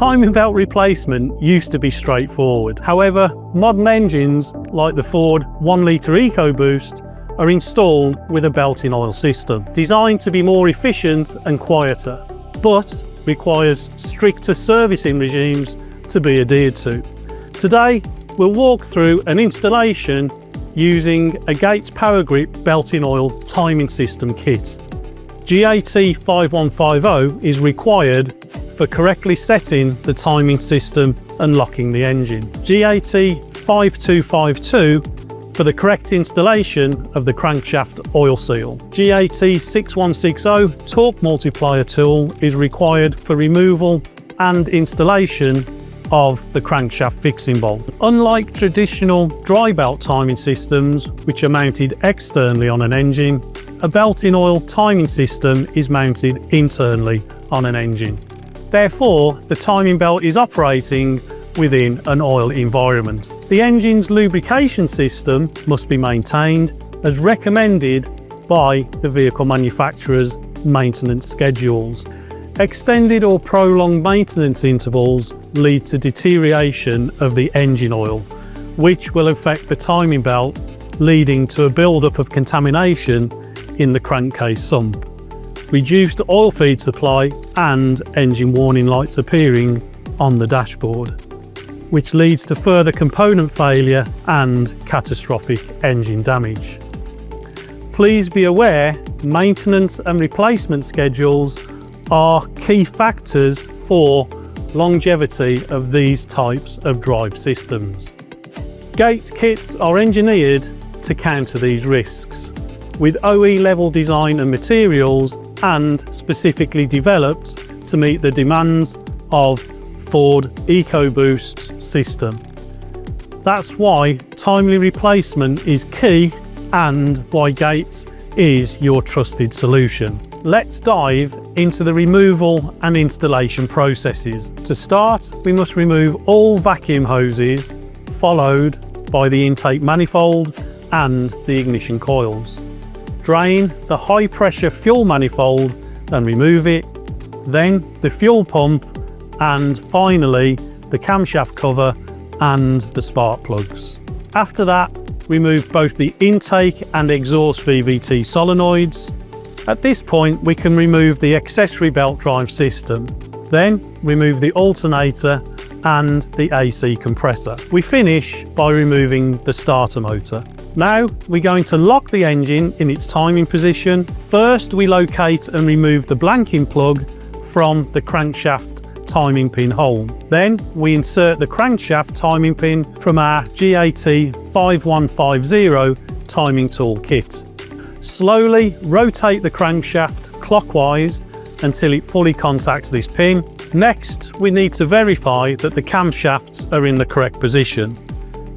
Timing belt replacement used to be straightforward. However, modern engines like the Ford 1 litre EcoBoost are installed with a belt-in-oil system, designed to be more efficient and quieter, but requires stricter servicing regimes to be adhered to. Today, we'll walk through an installation using a Gates PowerGrip belt-in-oil timing system kit. GAT 5150 is required for correctly setting the timing system and locking the engine. GAT 5252 for the correct installation of the crankshaft oil seal. GAT 6160 torque multiplier tool is required for removal and installation of the crankshaft fixing bolt. Unlike traditional dry belt timing systems, which are mounted externally on an engine, a belt-in-oil timing system is mounted internally on an engine. Therefore, the timing belt is operating within an oil environment. The engine's lubrication system must be maintained as recommended by the vehicle manufacturer's maintenance schedules. Extended or prolonged maintenance intervals lead to deterioration of the engine oil, which will affect the timing belt, leading to a build-up of contamination in the crankcase sump, reduced oil feed supply and engine warning lights appearing on the dashboard, which leads to further component failure and catastrophic engine damage. Please be aware, maintenance and replacement schedules are key factors for longevity of these types of drive systems. Gates kits are engineered to counter these risks, with OE level design and materials, and specifically developed to meet the demands of Ford EcoBoost system. That's why timely replacement is key and why Gates is your trusted solution. Let's dive into the removal and installation processes. To start, we must remove all vacuum hoses, followed by the intake manifold and the ignition coils. Drain the high pressure fuel manifold and remove it, then the fuel pump, and finally the camshaft cover and the spark plugs. After that, remove both the intake and exhaust VVT solenoids. At this point, we can remove the accessory belt drive system, then remove the alternator and the AC compressor. We finish by removing the starter motor. Now we're going to lock the engine in its timing position. First, we locate and remove the blanking plug from the crankshaft timing pin hole. Then we insert the crankshaft timing pin from our GAT 5150 timing tool kit. Slowly rotate the crankshaft clockwise until it fully contacts this pin. Next, we need to verify that the camshafts are in the correct position,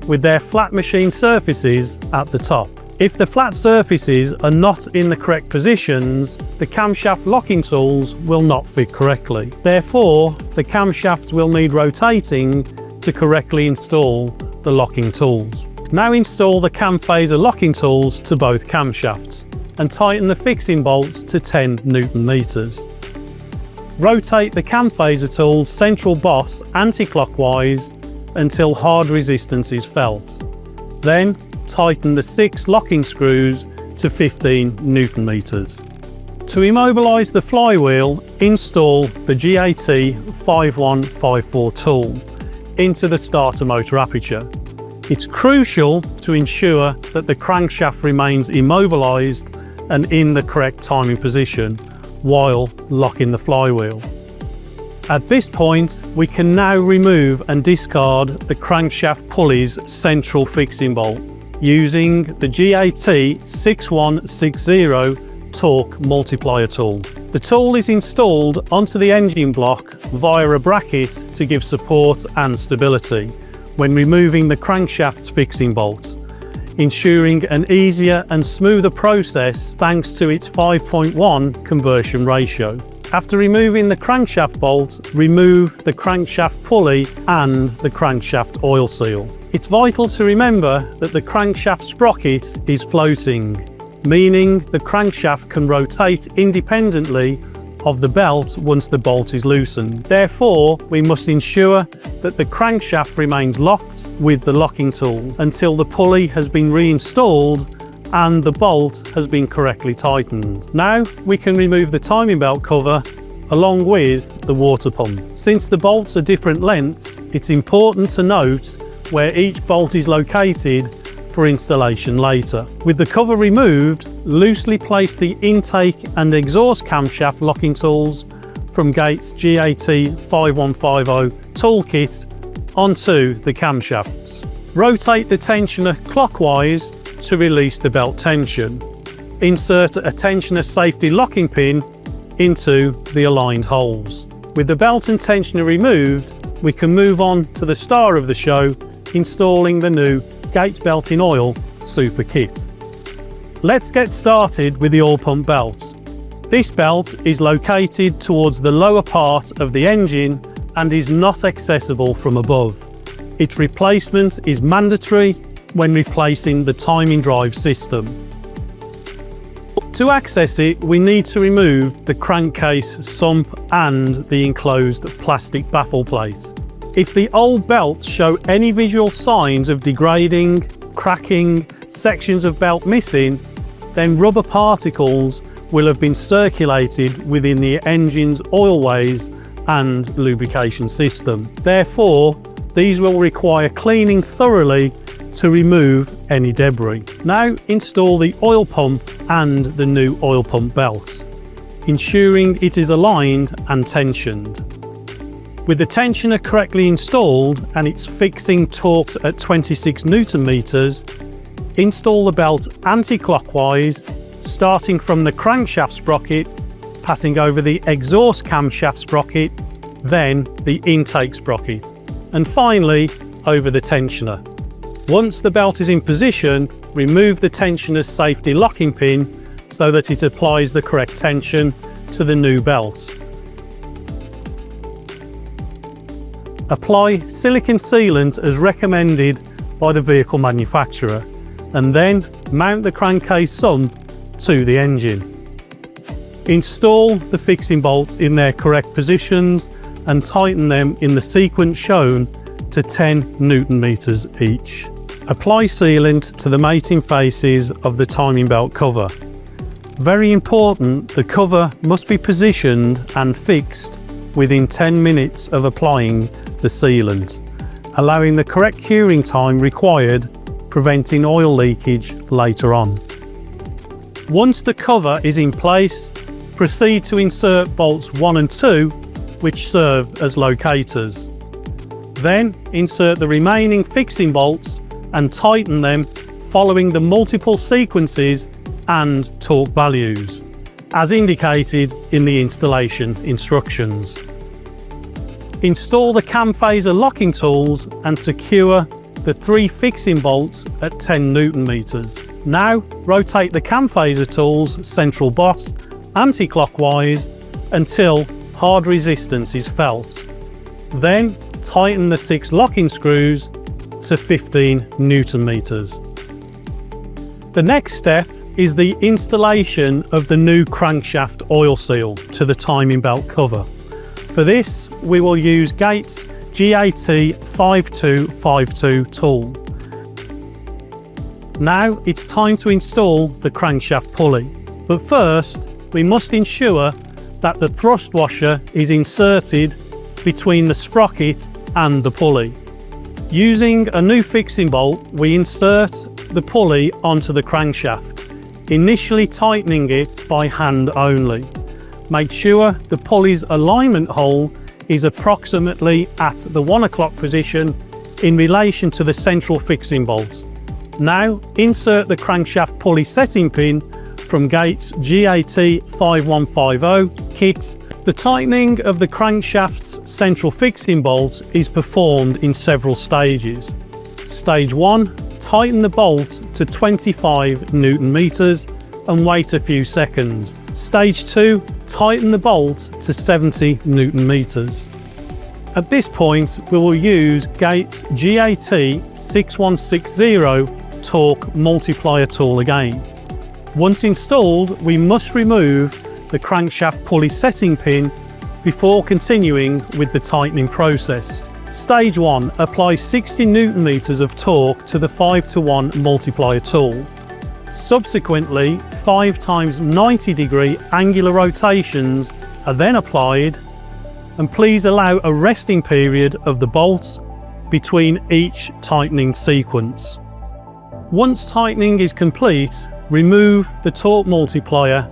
with their flat machine surfaces at the top. If the flat surfaces are not in the correct positions, the camshaft locking tools will not fit correctly. Therefore, the camshafts will need rotating to correctly install the locking tools. Now install the cam phaser locking tools to both camshafts and tighten the fixing bolts to 10 Newton meters. Rotate the cam phaser tool's central boss anti-clockwise until hard resistance is felt. Then tighten the 6 locking screws to 15 Newton meters. To immobilize the flywheel, install the GAT 5154 tool into the starter motor aperture. It's crucial to ensure that the crankshaft remains immobilized and in the correct timing position while locking the flywheel. At this point, we can now remove and discard the crankshaft pulley's central fixing bolt using the GAT 6160 torque multiplier tool. The tool is installed onto the engine block via a bracket to give support and stability when removing the crankshaft's fixing bolt, ensuring an easier and smoother process thanks to its 5.1 conversion ratio. After removing the crankshaft bolt, remove the crankshaft pulley and the crankshaft oil seal. It's vital to remember that the crankshaft sprocket is floating, meaning the crankshaft can rotate independently of the belt once the bolt is loosened. Therefore, we must ensure that the crankshaft remains locked with the locking tool until the pulley has been reinstalled and the bolt has been correctly tightened. Now we can remove the timing belt cover along with the water pump. Since the bolts are different lengths, it's important to note where each bolt is located for installation later. With the cover removed, loosely place the intake and exhaust camshaft locking tools from Gates GAT 5150 toolkit onto the camshafts. Rotate the tensioner clockwise to release the belt tension. Insert a tensioner safety locking pin into the aligned holes. With the belt and tensioner removed, we can move on to the star of the show, installing the new Gates Belt in Oil Super Kit. Let's get started with the oil pump belt. This belt is located towards the lower part of the engine and is not accessible from above. Its replacement is mandatory when replacing the timing drive system. To access it, we need to remove the crankcase, sump and the enclosed plastic baffle plate. If the old belts show any visual signs of degrading, cracking, sections of belt missing, then rubber particles will have been circulated within the engine's oilways and lubrication system. Therefore, these will require cleaning thoroughly to remove any debris. Now install the oil pump and the new oil pump belt, ensuring it is aligned and tensioned. With the tensioner correctly installed and its fixing torqued at 26 Newton meters, install the belt anti-clockwise, starting from the crankshaft sprocket, passing over the exhaust camshaft sprocket, then the intake sprocket, and finally over the tensioner. Once the belt is in position, remove the tensioner's safety locking pin so that it applies the correct tension to the new belt. Apply silicone sealant as recommended by the vehicle manufacturer and then mount the crankcase sump to the engine. Install the fixing bolts in their correct positions and tighten them in the sequence shown to 10 Newton meters each. Apply sealant to the mating faces of the timing belt cover. Very important, the cover must be positioned and fixed within 10 minutes of applying the sealant, allowing the correct curing time required, preventing oil leakage later on. Once the cover is in place, proceed to insert bolts 1 and 2, which serve as locators. Then insert the remaining fixing bolts and tighten them following the multiple sequences and torque values, as indicated in the installation instructions. Install the cam phaser locking tools and secure the 3 fixing bolts at 10 Newton meters. Now rotate the cam phaser tools central boss anti-clockwise until hard resistance is felt. Then tighten the 6 locking screws to 15 Newton meters. The next step is the installation of the new crankshaft oil seal to the timing belt cover. For this, we will use Gates GAT 5252 tool. Now it's time to install the crankshaft pulley, but first we must ensure that the thrust washer is inserted between the sprocket and the pulley. Using a new fixing bolt, we insert the pulley onto the crankshaft, initially tightening it by hand only. Make sure the pulley's alignment hole is approximately at the 1 o'clock position in relation to the central fixing bolt. Now insert the crankshaft pulley setting pin from Gates GAT 5150 kit. The tightening of the crankshaft's central fixing bolt is performed in several stages. Stage 1, tighten the bolt to 25 Newton meters and wait a few seconds. Stage 2, tighten the bolt to 70 Newton meters. At this point, we will use Gates GAT 6160 torque multiplier tool again. Once installed, we must remove the crankshaft pulley setting pin before continuing with the tightening process. Stage 1. Apply 60 Nm of torque to the 5:1 multiplier tool. Subsequently, 5 times 90-degree angular rotations are then applied, and please allow a resting period of the bolts between each tightening sequence. Once tightening is complete, remove the torque multiplier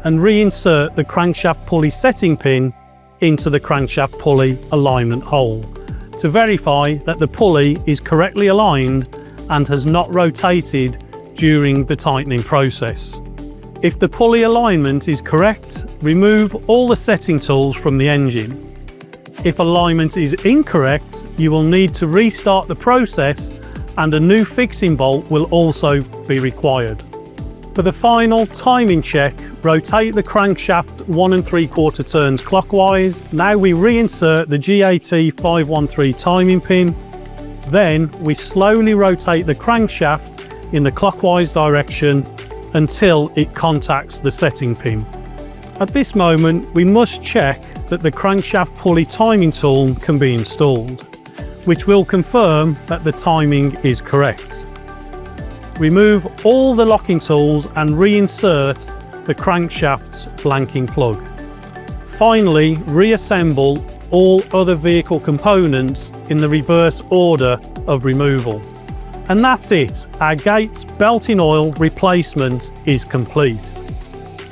and reinsert the crankshaft pulley setting pin into the crankshaft pulley alignment hole to verify that the pulley is correctly aligned and has not rotated during the tightening process. If the pulley alignment is correct, remove all the setting tools from the engine. If alignment is incorrect, you will need to restart the process, and a new fixing bolt will also be required. For the final timing check, rotate the crankshaft 1 3/4 turns clockwise. Now we reinsert the GAT 513 timing pin. Then we slowly rotate the crankshaft in the clockwise direction until it contacts the setting pin. At this moment, we must check that the crankshaft pulley timing tool can be installed, which will confirm that the timing is correct. Remove all the locking tools and reinsert the crankshaft's blanking plug. Finally, reassemble all other vehicle components in the reverse order of removal. And that's it, our Gates belting oil replacement is complete.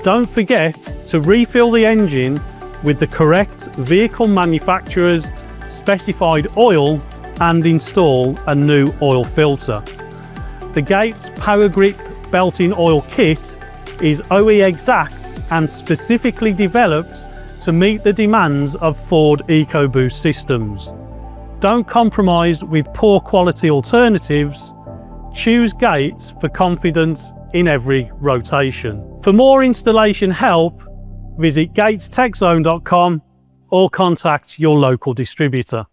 Don't forget to refill the engine with the correct vehicle manufacturer's specified oil and install a new oil filter. The Gates PowerGrip belting oil kit is OE exact and specifically developed to meet the demands of Ford EcoBoost systems. Don't compromise with poor quality alternatives. Choose Gates for confidence in every rotation. For more installation help, visit gatestechzone.com or contact your local distributor.